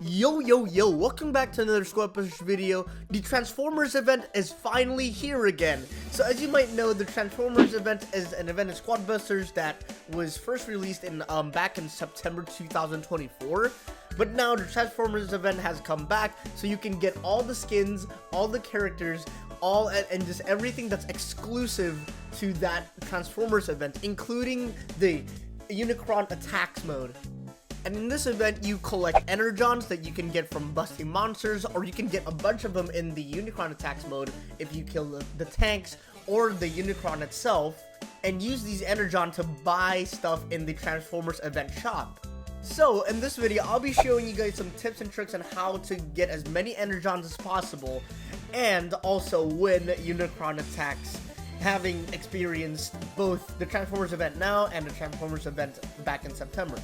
Yo, welcome back to another Squad Busters video. The Transformers event is finally here again. So as you might know, the Transformers event is an event in Squad Busters that was first released in back in September 2024. But now the Transformers event has come back, so you can get all the skins, all the characters, and just everything that's exclusive to that Transformers event, including the Unicron Attacks mode. And in this event, you collect Energons that you can get from busting monsters, or you can get a bunch of them in the Unicron Attacks mode if you kill the tanks or the Unicron itself, and use these Energon to buy stuff in the Transformers event shop. So, in this video, I'll be showing you guys some tips and tricks on how to get as many Energons as possible, and also win Unicron Attacks, having experienced both the Transformers event now and the Transformers event back in September.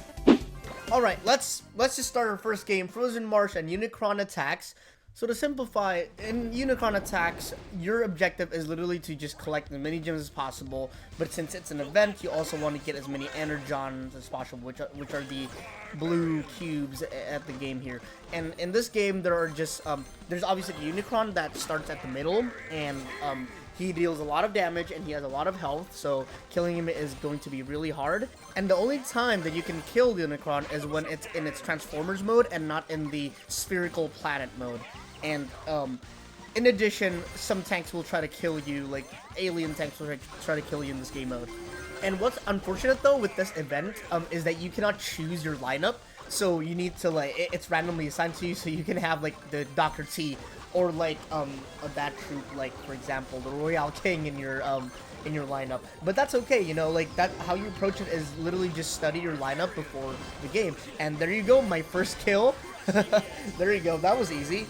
Alright, let's just start our first game, Frozen Marsh and Unicron Attacks. So to simplify, in Unicron Attacks, your objective is literally to just collect as many gems as possible, but since it's an event, you also want to get as many Energons as possible, which are the blue cubes at the game here. And in this game, there are just, there's obviously the Unicron that starts at the middle, and he deals a lot of damage and he has a lot of health, so killing him is going to be really hard. And the only time that you can kill the Unicron is when it's in its Transformers mode and not in the spherical planet mode. And in addition, some tanks will try to kill you, like alien tanks will try to kill you in this game mode. And what's unfortunate though with this event is that you cannot choose your lineup, so you need to it's randomly assigned to you, so you can have like the Dr. T or like a bad troop, like for example the Royale King in your lineup. But that's okay, you know, like that how you approach it is literally just study your lineup before the game. And there you go, my first kill. There you go, that was easy.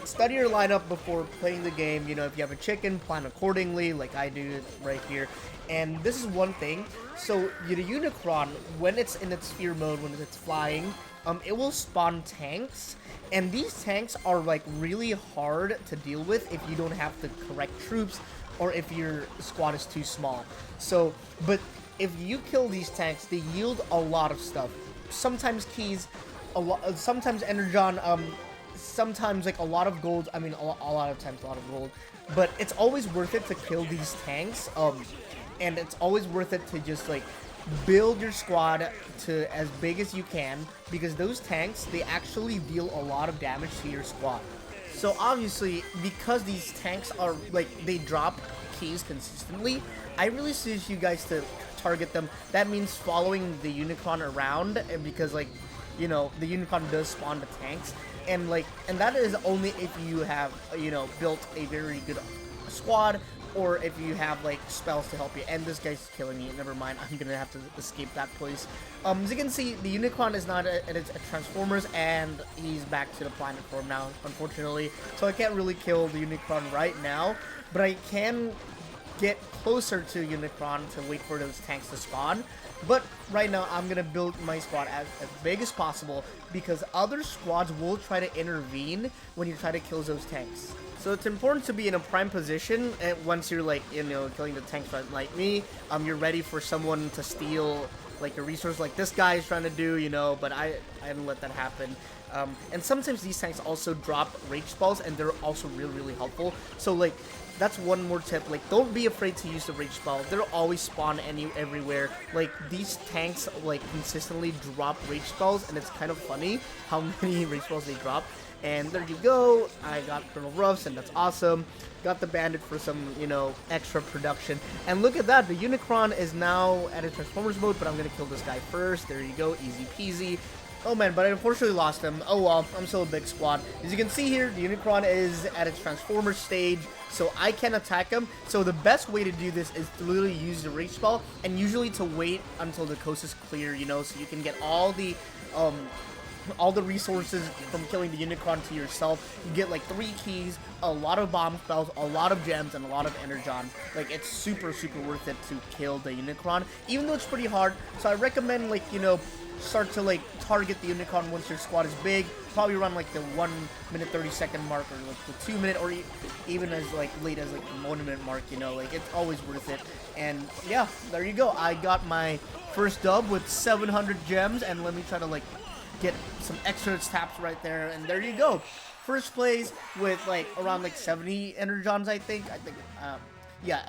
Study your lineup before playing the game. You know, if you have a chicken, plan accordingly, like I do right here. And this is one thing. So the Unicron, when it's in its sphere mode, when it's flying, it will spawn tanks, and these tanks are like really hard to deal with if you don't have the correct troops or if your squad is too small. So, but if you kill these tanks, they yield a lot of stuff. Sometimes keys, sometimes Energon, sometimes like a lot of gold. I mean, a lot of times a lot of gold. But it's always worth it to kill these tanks. And it's always worth it to just like build your squad to as big as you can, because those tanks, they actually deal a lot of damage to your squad. So obviously, because these tanks are like, they drop keys consistently, I really suggest you guys to target them. That means following the Unicron around, because like, you know, the Unicron does spawn the tanks, and that is only if you have, you know, built a very good squad, or if you have like spells to help you. And this guy's killing me, never mind, I'm gonna have to escape that place. As you can see, the Unicron is not at its Transformers, and he's back to the planet form now, unfortunately, so I can't really kill the Unicron right now, but I can get closer to Unicron to wait for those tanks to spawn. But right now, I'm gonna build my squad as big as possible, because other squads will try to intervene when you try to kill those tanks. So it's important to be in a prime position, and once you're like, you know, killing the tanks like me, you're ready for someone to steal like a resource like this guy is trying to do, you know, but I didn't let that happen. And sometimes these tanks also drop rage balls, and they're also really helpful. So like, that's one more tip, like don't be afraid to use the rage ball. They'll always spawn everywhere. Like these tanks like consistently drop rage balls, and it's kind of funny how many rage balls they drop. And there you go, I got Colonel Ruffs, and that's awesome. Got the Bandit for some, you know, extra production. And look at that, the Unicron is now at its Transformers mode, but I'm gonna kill this guy first. There you go, easy peasy. Oh man, but I unfortunately lost him. Oh well, I'm still a big squad. As you can see here, the Unicron is at its Transformers stage, so I can attack him. So the best way to do this is to literally use the rage spell, and usually to wait until the coast is clear, you know, so you can get all the resources from killing the Unicron to yourself. You get like 3 keys, a lot of bomb spells, a lot of gems, and a lot of Energon. Like, it's super worth it to kill the Unicron, even though it's pretty hard. So I recommend, like, you know, start to like target the Unicron once your squad is big, probably around like the 1 minute 30-second mark, or like the 2 minute, or even as like late as like the 1 minute mark, you know, like it's always worth it. And yeah, there you go, I got my first dub with 700 gems, and let me try to like get some extra taps right there, and there you go. First place with like around like 70 energons, I think. Yeah,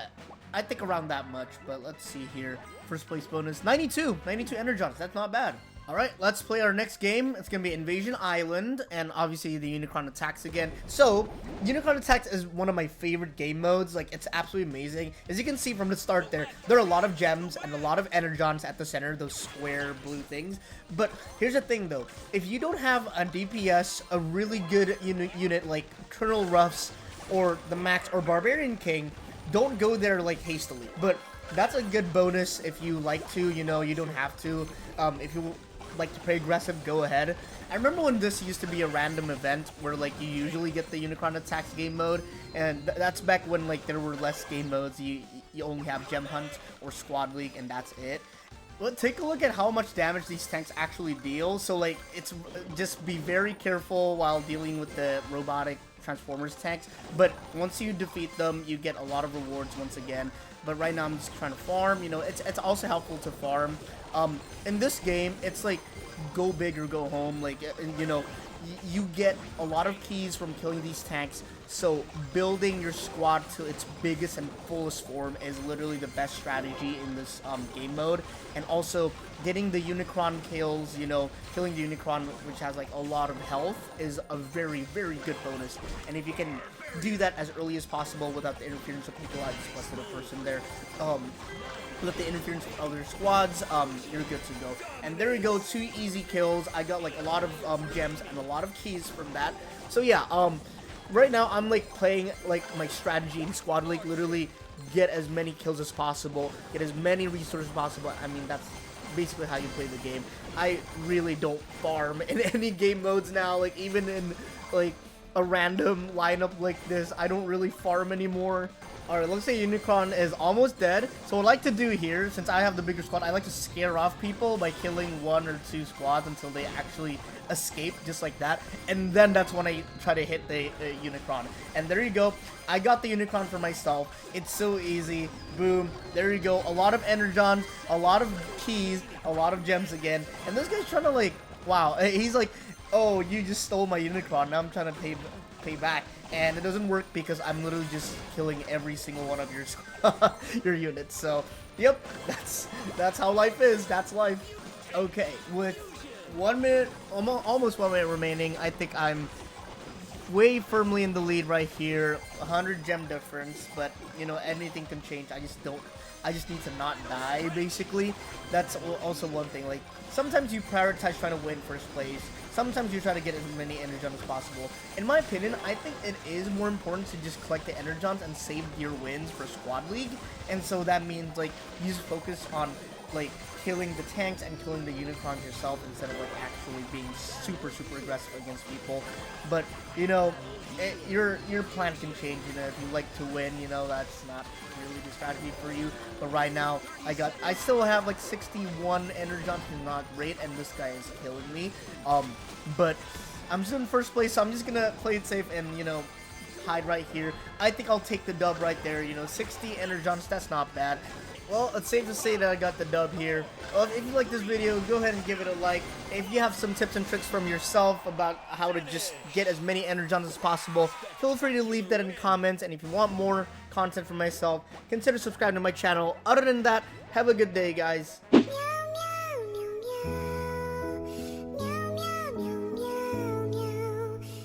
I think around that much. But let's see here. First place bonus 92 energons. That's not bad. Alright, let's play our next game. It's gonna be Invasion Island, and obviously the Unicron Attacks again. So, Unicron Attacks is one of my favorite game modes. Like, it's absolutely amazing. As you can see from the start there are a lot of gems and a lot of energons at the center, those square blue things. But here's the thing though, if you don't have a DPS, a really good unit like Colonel Ruffs or the Max or Barbarian King, don't go there like hastily. But that's a good bonus if you like to, you know, you don't have to. If you like to play aggressive, go ahead. I remember when this used to be a random event where like you usually get the Unicron Attacks game mode, and that's back when like there were less game modes. You only have Gem Hunt or Squad League, and that's it. But take a look at how much damage these tanks actually deal. So like, it's just be very careful while dealing with the robotic Transformers tanks. But once you defeat them, you get a lot of rewards once again. But right now I'm just trying to farm. You know, it's also helpful to farm. In this game, it's like go big or go home. Like, you know, you get a lot of keys from killing these tanks. So building your squad to its biggest and fullest form is literally the best strategy in this game mode. And also getting the Unicron kills, you know, killing the Unicron, which has like a lot of health, is a very, very good bonus. And if you can do that as early as possible without the interference of people, I just busted a person there. Without the interference of other squads, you're good to go. And there we go, 2 easy kills. I got like a lot of gems and a lot of keys from that. So yeah, right now I'm like playing like my strategy in Squad League, literally get as many kills as possible, get as many resources as possible. I mean, that's basically how you play the game. I really don't farm in any game modes now, like even in like a random lineup like this, I don't really farm anymore. Alright, looks like Unicron is almost dead. So what I like to do here, since I have the bigger squad, I like to scare off people by killing 1 or 2 squads until they actually escape, just like that. And then that's when I try to hit the Unicron. And there you go. I got the Unicron for myself. It's so easy. Boom. There you go. A lot of energons, a lot of keys, a lot of gems again. And this guy's trying to like, wow. He's like, oh, you just stole my Unicron. Now I'm trying to pay back. And it doesn't work because I'm literally just killing every single one of your units. So, yep, that's how life is. That's life. Okay, with 1 minute, almost 1 minute remaining, I think I'm way firmly in the lead right here. 100 gem difference, but you know, anything can change. I just need to not die, basically. That's also one thing. Like, sometimes you prioritize trying to win first place. Sometimes you try to get as many energons as possible. In my opinion, I think it is more important to just collect the energons and save your wins for Squad League. And so that means, like, you just focus on, like, killing the tanks and killing the Unicrons yourself instead of, like, actually being super, super aggressive against people. But, you know, your plan can change. You know, if you like to win, you know, that's not really the strategy for you. But right now, I still have like 61 energons, which is not great, and this guy is killing me. But I'm just in first place, so I'm just gonna play it safe and, you know, hide right here. I think I'll take the dub right there. You know, 60 energons, that's not bad. Well, it's safe to say that I got the dub here. Well, if you like this video, go ahead and give it a like. If you have some tips and tricks from yourself about how to just get as many energons as possible, feel free to leave that in the comments. And if you want more content from myself, consider subscribing to my channel. Other than that, have a good day, guys.